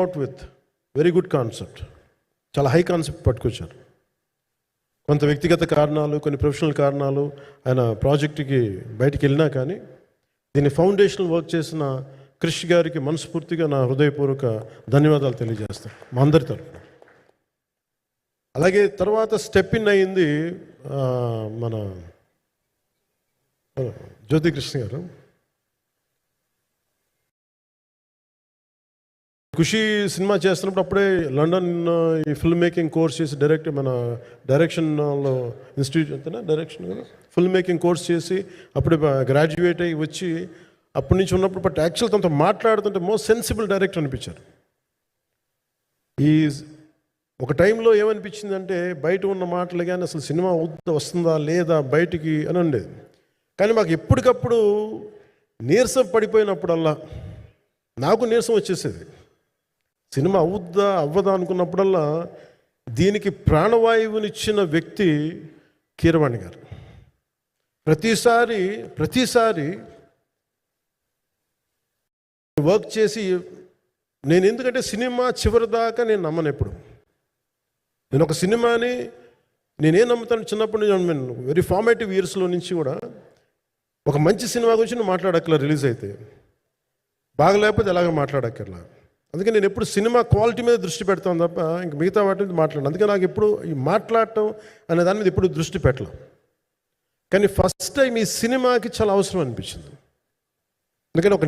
Out with very good concept, చాలా high concept పట్టుకొచ్చారు. కొంత వ్యక్తిగత కారణాలు, కొన్ని ప్రొఫెషనల్ కారణాలు ఆయన ప్రాజెక్టుకి బయటికి వెళ్ళినా కానీ దీన్ని ఫౌండేషనల్ వర్క్ చేసిన క్రిష్ గారికి మనస్ఫూర్తిగా నా హృదయపూర్వక ధన్యవాదాలు తెలియజేస్తాను మా అందరి తరఫున. అలాగే తర్వాత స్టెప్ ఇన్ అయింది మన జ్యోతి కృష్ణ గారు. ఖుషి సినిమా చేస్తున్నప్పుడు అప్పుడే లండన్ ఈ ఫిల్మ్ మేకింగ్ కోర్స్ చేసి మన డైరెక్షన్లో ఇన్స్టిట్యూట్ అంతేనా డైరెక్షన్ కదా, ఫిల్మ్ మేకింగ్ కోర్స్ చేసి అప్పుడే గ్రాడ్యుయేట్ అయ్యి వచ్చి అప్పటి నుంచి ఉన్నప్పుడు బట్ యాక్చువల్ తనతో మాట్లాడుతుంటే మోస్ట్ సెన్సిబుల్ డైరెక్టర్ అనిపించారు. ఈ ఒక టైంలో ఏమనిపించిందంటే బయట ఉన్న మాటలు కానీ అసలు సినిమా వస్తుందా లేదా బయటికి అని ఉండేది. కానీ మాకు ఎప్పటికప్పుడు నీరసం పడిపోయినప్పుడల్లా నాకు నీరసం వచ్చేసేది. సినిమా అవుద్దా అవ్వదా అనుకున్నప్పుడల్లా దీనికి ప్రాణవాయువునిచ్చిన వ్యక్తి కీరవాణి గారు. ప్రతిసారి వర్క్ చేసి నేను ఎందుకంటే సినిమా చివరి దాకా నేను నమ్మను. ఎప్పుడు నేను ఒక సినిమాని నేనేం నమ్ముతాను, చిన్నప్పటి నుంచి వెరీ ఫార్మేటివ్ ఇయర్స్లో నుంచి కూడా ఒక మంచి సినిమా గురించి నేను మాట్లాడక్కర్లా, రిలీజ్ అయితే బాగా లేకపోతే ఎలాగ మాట్లాడక్కర్లా. అందుకే నేను ఎప్పుడు సినిమా క్వాలిటీ మీద దృష్టి పెడతాను తప్ప ఇంక మిగతా వాటి మీద మాట్లాడను. అందుకే నాకు ఎప్పుడు ఈ మాట్లాడటం అనే దాని మీద ఎప్పుడు దృష్టి పెట్టలేం. కానీ ఫస్ట్ టైం ఈ సినిమాకి చాలా అవసరం అనిపించింది. ఎందుకంటే ఒక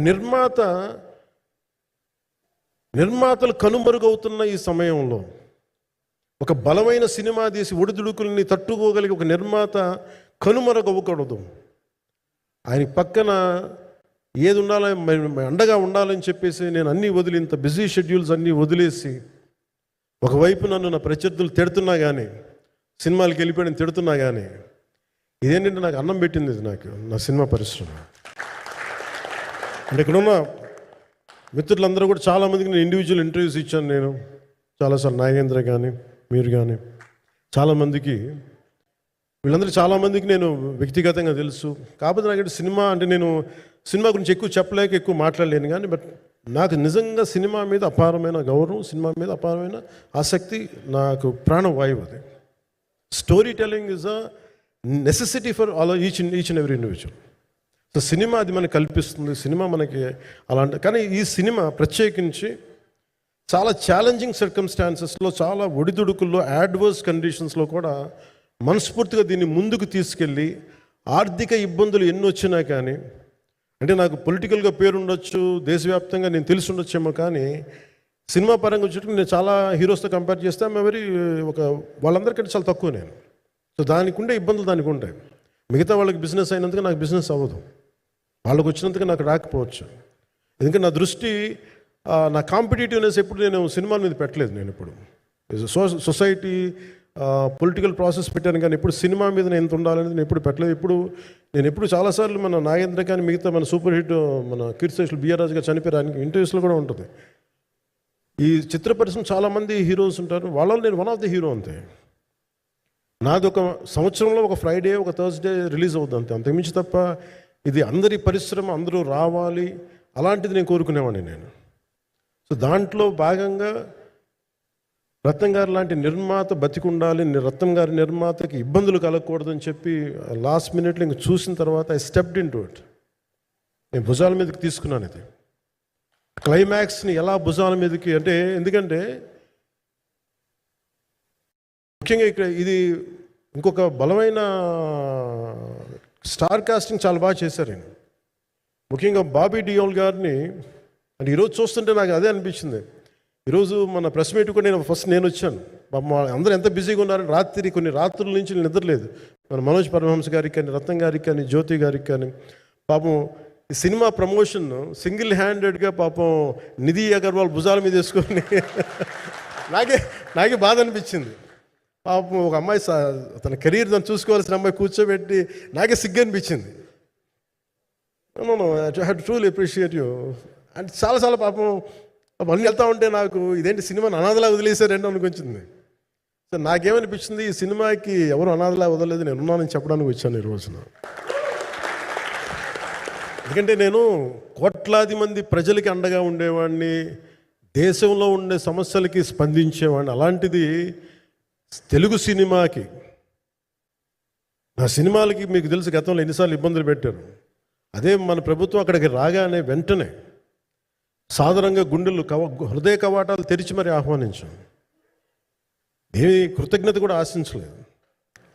నిర్మాతలు కనుమరుగవుతున్న ఈ సమయంలో ఒక బలమైన సినిమా తీసి ఒడిదుడుకుల్ని తట్టుకోగలిగి ఒక నిర్మాత కనుమరుగవ్వకూడదు. ఆయన పక్కన ఏది ఉండాలని అండగా ఉండాలని చెప్పేసి నేను అన్నీ వదిలి ఇంత బిజీ షెడ్యూల్స్ అన్నీ వదిలేసి ఒకవైపు నన్ను నా ప్రత్యర్థులు తిడుతున్నా కానీ సినిమాలకు వెళ్ళిపోయిన తిడుతున్నా కానీ ఇదేంటంటే నాకు అన్నం పెట్టింది ఇది నాకు నా సినిమా పరిశ్రమ. అంటే ఇక్కడున్న మిత్రులందరూ కూడా చాలామందికి నేను ఇండివిజువల్ ఇంటర్వ్యూస్ ఇచ్చాను. నేను చాలాసార్లు నాగేంద్ర కానీ మీరు కానీ చాలామందికి వీళ్ళందరూ చాలామందికి నేను వ్యక్తిగతంగా తెలుసు. కాకపోతే నాకు సినిమా అంటే నేను సినిమా గురించి ఎక్కువ చెప్పలేక ఎక్కువ మాట్లాడలేను. కానీ బట్ నాకు నిజంగా సినిమా మీద అపారమైన గౌరవం, సినిమా మీద అపారమైన ఆసక్తి, నాకు ప్రాణవాయువు అది. Story telling is a necessity for all each and every individual. So cinema అది మనకు కల్పిస్తుంది, సినిమా మనకి అలాంటి. కానీ ఈ సినిమా ప్రత్యేకించి చాలా ఛాలెంజింగ్ సర్కమ్స్టాన్సెస్లో, చాలా ఒడిదుడుకుల్లో, యాడ్వర్స్ కండిషన్స్లో కూడా మనస్ఫూర్తిగా దీన్ని ముందుకు తీసుకెళ్ళి ఆర్థిక ఇబ్బందులు ఎన్ని వచ్చినా కానీ, అంటే నాకు పొలిటికల్గా పేరు ఉండొచ్చు, దేశవ్యాప్తంగా నేను తెలిసి ఉండొచ్చేమో, కానీ సినిమా పరంగా వచ్చేటప్పుడు నేను చాలా హీరోస్తో కంపేర్ చేస్తే వాళ్ళందరికంటే చాలా తక్కువ నేను. సో దానికి ఉండే ఇబ్బందులు దానికి ఉంటాయి. మిగతా వాళ్ళకి బిజినెస్ అయినందుకు నాకు బిజినెస్ అవ్వదు, వాళ్ళకి వచ్చినందుకు నాకు రాకపోవచ్చు. ఎందుకంటే నా దృష్టి, నా కాంపిటేటివ్నెస్ ఎప్పుడు నేను సినిమాల మీద పెట్టలేదు. నేను ఇప్పుడు సొసైటీ పొలిటికల్ ప్రాసెస్ పెట్టాను, కానీ ఎప్పుడు సినిమా మీద నేను ఎంత ఉండాలనేది నేను ఎప్పుడు పెట్టలేదు. నేను ఎప్పుడు చాలాసార్లు మన నాగేంద్ర కానీ మిగతా మన సూపర్ హిట్ మన కీర్తిశేషులు బిఆర్ రాజు గారు చనిపోయారు ఇంటర్వ్యూస్లో కూడా ఉంటుంది. ఈ చిత్ర పరిశ్రమ చాలామంది హీరోస్ ఉంటారు, వాళ్ళలో నేను వన్ ఆఫ్ ది హీరో అంతే. నాది ఒక సంవత్సరంలో ఒక ఫ్రైడే ఒక థర్స్డే రిలీజ్ అవుతుంది అంతకుమించి తప్ప ఇది అందరి పరిశ్రమ అందరూ రావాలి అలాంటిది నేను కోరుకునేవాడిని నేను. సో దాంట్లో భాగంగా రత్నం గారు లాంటి నిర్మాత బతికుండాలి, రత్నం గారి నిర్మాతకి ఇబ్బందులు కలగకూడదని చెప్పి లాస్ట్ మినిట్లో ఇంక చూసిన తర్వాత I stepped in to it. నేను భుజాల మీదకి తీసుకున్నాను ఇది. క్లైమాక్స్ని ఎలా భుజాల మీదకి అంటే, ఎందుకంటే ముఖ్యంగా ఇక్కడ ఇది ఇంకొక బలమైన స్టార్ కాస్టింగ్ చాలా బాగా చేశారు. ముఖ్యంగా బాబీ డియోల్ గారిని అంటే ఈరోజు చూస్తుంటే నాకు అదే అనిపించింది. ఈరోజు మన ప్రెస్ మీట్ కూడా నేను వచ్చాను. అందరూ ఎంత బిజీగా ఉన్నారని కొన్ని రాత్రుల నుంచి నిద్రలేదు. మన మనోజ్ పరమహంస గారికి కానీ, రత్నం గారికి కానీ, జ్యోతి గారికి కానీ, పాపం ఈ సినిమా ప్రమోషన్ సింగిల్ హ్యాండెడ్గా పాపం నిధి అగర్వాల్ భుజాల మీద వేసుకొని నాకే బాధ అనిపించింది. పాపం ఒక అమ్మాయి తన కెరీర్ తను చూసుకోవాల్సిన అమ్మాయి కూర్చోబెట్టి నాకే సిగ్గు అనిపించింది. I have to truly appreciate you. అంటే చాలా పాపం అన్నీ వెళ్తూ ఉంటే నాకు ఇదేంటి సినిమాని అనాథలా వదిలేశారంటే అనిపించింది. సో నాకేమనిపించింది, ఈ సినిమాకి ఎవరు అనాథలా వదలలేదు, నేను ఉన్నానని చెప్పడానికి వచ్చాను ఈ రోజున. ఎందుకంటే నేను కోట్లాది మంది ప్రజలకి అండగా ఉండేవాడిని, దేశంలో ఉండే సమస్యలకి స్పందించేవాడిని. అలాంటిది తెలుగు సినిమాకి, నా సినిమాలకి మీకు తెలుసు గతంలో ఎన్నిసార్లు ఇబ్బందులు పెట్టారు. అదే మన ప్రభుత్వం అక్కడికి రాగానే వెంటనే సాధారణంగా గుండెలు హృదయ కవాటాలు తెరిచి మరి ఆహ్వానించాం. ఏమి కృతజ్ఞత కూడా ఆశించలేదు.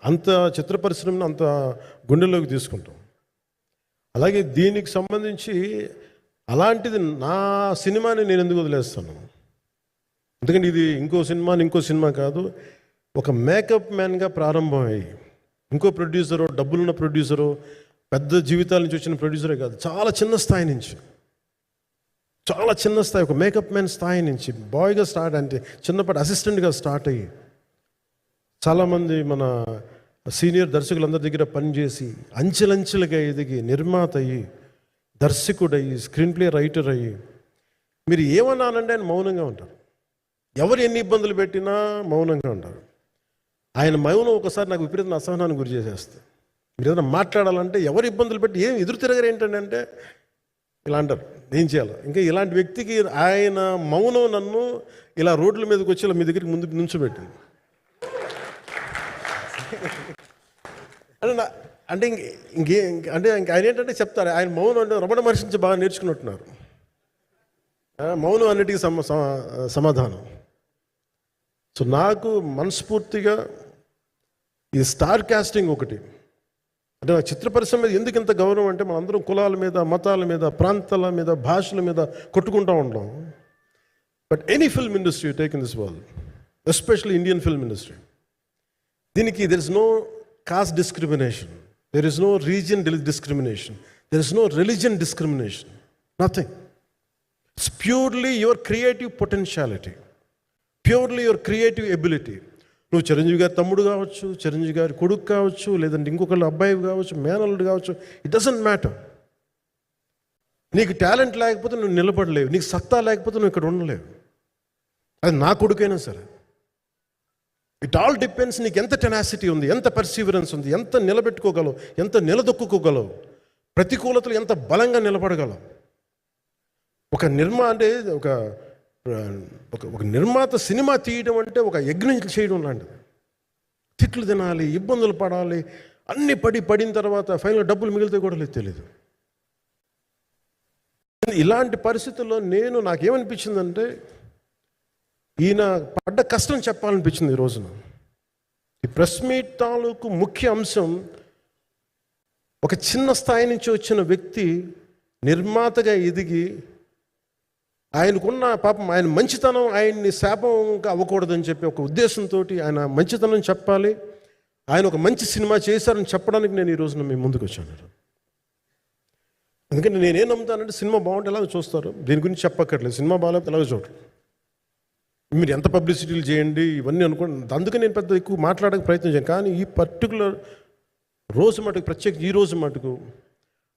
అంత చిత్ర పరిశ్రమను అంత గుండెల్లోకి తీసుకుంటాం. అలాగే దీనికి సంబంధించి అలాంటిది నా సినిమాని నేను ఎందుకు వదిలేస్తాను? ఎందుకంటే ఇది ఇంకో సినిమా కాదు. ఒక మేకప్ మ్యాన్గా ప్రారంభమయ్యి ఇంకో ప్రొడ్యూసరు, డబ్బులున్న ప్రొడ్యూసరు, పెద్ద జీవితాల నుంచి వచ్చిన ప్రొడ్యూసరే కాదు, చాలా చిన్న స్థాయి నుంచి, చాలా చిన్న స్థాయి, ఒక మేకప్ మ్యాన్ స్థాయి నుంచి బాయ్గా స్టార్ట్, అంటే చిన్నపాటి అసిస్టెంట్గా స్టార్ట్ అయ్యి చాలామంది మన సీనియర్ దర్శకులందరి దగ్గర పనిచేసి అంచెలంచెలుగా ఎదిగి నిర్మాత అయ్యి, దర్శకుడయ్యి, స్క్రీన్ ప్లే రైటర్ అయ్యి, మీరు ఏమన్నానంటే ఆయన మౌనంగా ఉంటారు. ఎవరు ఎన్ని ఇబ్బందులు పెట్టినా మౌనంగా ఉంటారు. ఆయన మౌనం ఒకసారి నాకు విపరీత అసహనానికి గురి చేసేస్తుంది. మీరు ఏదైనా మాట్లాడాలంటే ఎవరు ఇబ్బందులు పెట్టి ఏం ఎదురు తిరగరు ఏంటంటే ఇలా అంటారు, ఏం చేయాలి. ఇంకా ఇలాంటి వ్యక్తికి ఆయన మౌనం నన్ను ఇలా రోడ్ల మీదకి వచ్చి ఇలా మీ దగ్గరికి ముందు నుంచోబెట్టింది. అంటే ఆయన ఏంటంటే చెప్తారు, ఆయన మౌనం అంటే రమణ మహర్షి నుంచి బాగా నేర్చుకున్నట్టున్నారు. మౌనం అన్నిటికీ సమాధానం. సో నాకు మనస్ఫూర్తిగా ఈ స్టార్ కాస్టింగ్ ఒకటి, అంటే చిత్ర పరిశ్రమ మీద ఎందుకు ఇంత గౌరవం అంటే మనందరం కులాల మీద, మతాల మీద, ప్రాంతాల మీద, భాషల మీద కొట్టుకుంటూ ఉంటాం. But any film industry take in this world, especially Indian film industry, దీనికి there is no caste discrimination, there is no region discrimination, there is no religion discrimination, nothing. It's purely your creative potentiality, purely your creative ability. నువ్వు చిరంజీవి గారి తమ్ముడు కావచ్చు, చిరంజీవి గారి కొడుకు కావచ్చు, లేదంటే ఇంకొకళ్ళు అబ్బాయి కావచ్చు, మేనల్లుడు కావచ్చు, ఇట్ డజంట్ మ్యాటర్. నీకు టాలెంట్ లేకపోతే నువ్వు నిలబడలేవు, నీకు సత్తా లేకపోతే నువ్వు ఇక్కడ ఉండలేవు. అది నా కొడుకైనా సరే. ఇట్ ఆల్ డిపెండ్స్ నీకు ఎంత టెనాసిటీ ఉంది, ఎంత పర్సీవరెన్స్ ఉంది, ఎంత నిలబెట్టుకోగలవు, ఎంత నిలదొక్కుకోగలవు, ప్రతికూలతలు ఎంత బలంగా నిలబడగలవు. ఒక నిర్మాత సినిమా తీయడం అంటే ఒక యజ్ఞం చేయడం లాంటిది. తిట్లు తినాలి, ఇబ్బందులు పడాలి, అన్ని పడిన తర్వాత ఫైనల్ డబ్బులు మిగిలితే కూడా లేదు తెలియదు. ఇలాంటి పరిస్థితుల్లో నాకేమనిపించిందంటే ఈయన పడ్డ కష్టం చెప్పాలనిపించింది ఈ రోజున. ఈ ప్రెస్ మీట్ తాలూకు ముఖ్య అంశం, ఒక చిన్న స్థాయి నుంచి వచ్చిన వ్యక్తి నిర్మాతగా ఎదిగి ఆయనకున్న పాపం, ఆయన మంచితనం ఆయన్ని శాపంగా అవ్వకూడదని చెప్పి ఒక ఉద్దేశంతో ఆయన మంచితనం చెప్పాలి, ఆయన ఒక మంచి సినిమా చేశారని చెప్పడానికి నేను ఈ రోజున మీ ముందుకు వచ్చాను. ఎందుకంటే నేనేం నమ్ముతానంటే సినిమా బాగుంటే ఎలాగో చూస్తారు, దీని గురించి చెప్పక్కర్లేదు. సినిమా బాగాలేకపోతే ఎలాగో చూడరు, మీరు ఎంత పబ్లిసిటీలు చేయండి ఇవన్నీ అనుకోండి. అందుకే నేను పెద్ద ఎక్కువ మాట్లాడడానికి ప్రయత్నం చేయను. కానీ ఈ పర్టికులర్ రోజు మటుకు, ప్రత్యేక ఈ రోజు మటుకు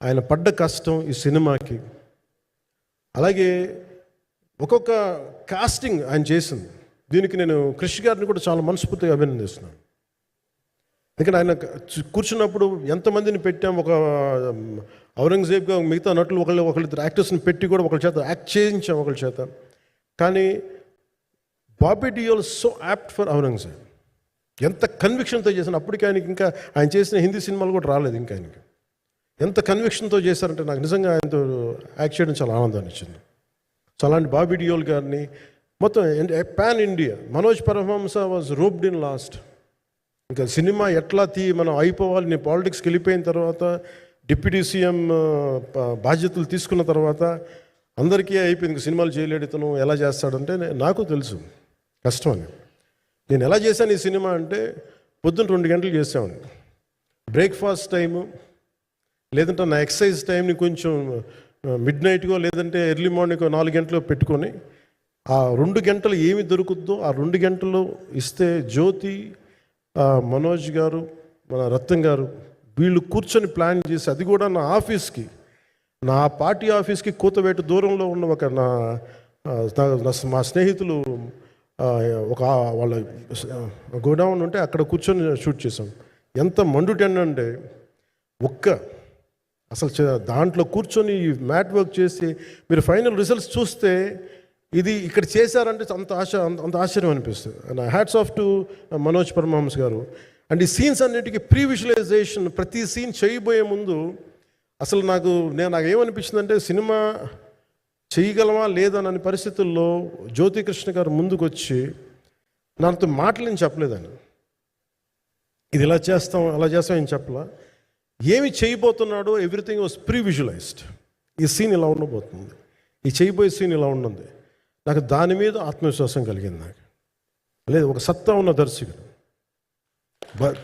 ఆయన పడ్డ కష్టం ఈ సినిమాకి, అలాగే ఒక్కొక్క కాస్టింగ్ ఆయన చేసింది, దీనికి నేను క్రిష్ గారిని కూడా చాలా మనస్ఫూర్తిగా అభినందిస్తున్నాను. ఎందుకంటే ఆయన కూర్చున్నప్పుడు ఎంతమందిని పెట్టాం, ఒక ఔరంగజేబ్గా మిగతా నటులు ఒకళ్ళిద్దరు యాక్టర్స్ని పెట్టి కూడా ఒకళ్ళ చేత యాక్ట్ చేయించాం ఒకళ్ళ చేత. కానీ Bobby Deol so apt for Aurangzeb, ఎంత కన్విక్షన్తో చేశాను. అప్పటికి ఆయనకి ఇంకా ఆయన చేసిన హిందీ సినిమాలు కూడా రాలేదు ఇంకా ఆయనకి. ఎంత కన్విక్షన్తో చేశారంటే నాకు నిజంగా ఆయనతో యాక్ట్ చేయడం చాలా ఆనందాన్ని ఇచ్చింది. సో అలాంటి బాబీ డియోల్ గారిని మొత్తం pan India, Manoj Paramahamsa was roped in last. ఇంకా సినిమా ఎట్లా మనం అయిపోవాలి, నేను పాలిటిక్స్కి వెళ్ళిపోయిన తర్వాత, డిప్యూటీ సీఎం బాధ్యతలు తీసుకున్న తర్వాత అందరికీ అయిపోయింది, ఇంకా సినిమాలు చేయలేడు ఇతను, ఎలా చేస్తాడంటే నాకు తెలుసు కష్టం అని. నేను ఎలా చేశాను ఈ సినిమా అంటే, పొద్దున్న 2 గంటలు చేసామని, బ్రేక్ఫాస్ట్ టైము, లేదంటే నా ఎక్సర్సైజ్ టైంని కొంచెం మిడ్ నైట్గో లేదంటే ఎర్లీ మార్నింగ్ 4 గంటలు పెట్టుకొని, ఆ 2 గంటలు ఏమి దొరుకుద్దో ఆ 2 గంటలు ఇస్తే జ్యోతి, మనోజ్ గారు, మన రత్నం గారు, వీళ్ళు కూర్చొని ప్లాన్ చేసి, అది కూడా నా ఆఫీస్కి, నా పార్టీ ఆఫీస్కి కూతవేటు దూరంలో ఉన్న ఒక మా స్నేహితులు ఒక వాళ్ళ గోడౌన్ ఉంటే అక్కడ కూర్చొని షూట్ చేసాం. ఎంత మండుటెండంటే అసలు దాంట్లో కూర్చొని మ్యాట్ వర్క్ చేసి మీరు ఫైనల్ రిజల్ట్స్ చూస్తే ఇది ఇక్కడ చేశారంటే అంత ఆశ్చర్యం అనిపిస్తుంది. And hats off to Manoj Paramahansa garu. And ఈ సీన్స్ అన్నిటికీ ప్రీ విజువలైజేషన్, ప్రతి సీన్ చేయబోయే ముందు అసలు నాకు ఏమనిపించిందంటే సినిమా చేయగలమా లేదా అనే పరిస్థితుల్లో జ్యోతికృష్ణ గారు ముందుకు వచ్చి నాతో మాటలు నేను చెప్పలేదని, ఇది ఇలా చేస్తాం అలా చేస్తాం ఏం చెప్పలా, ఏమి చేయబోతున్నాడో ఎవ్రీథింగ్ వాజ్ ప్రీ విజువలైజ్డ్. ఈ సీన్ ఇలా ఉండబోతుంది, ఈ చేయబోయే సీన్ ఇలా ఉన్నది. నాకు దాని మీద ఆత్మవిశ్వాసం కలిగింది. నాకు లేదు, ఒక సత్తా ఉన్న దర్శకుడు,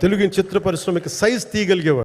తెలుగు చిత్ర పరిశ్రమకి సైజ్ తీయగలిగేవాడు.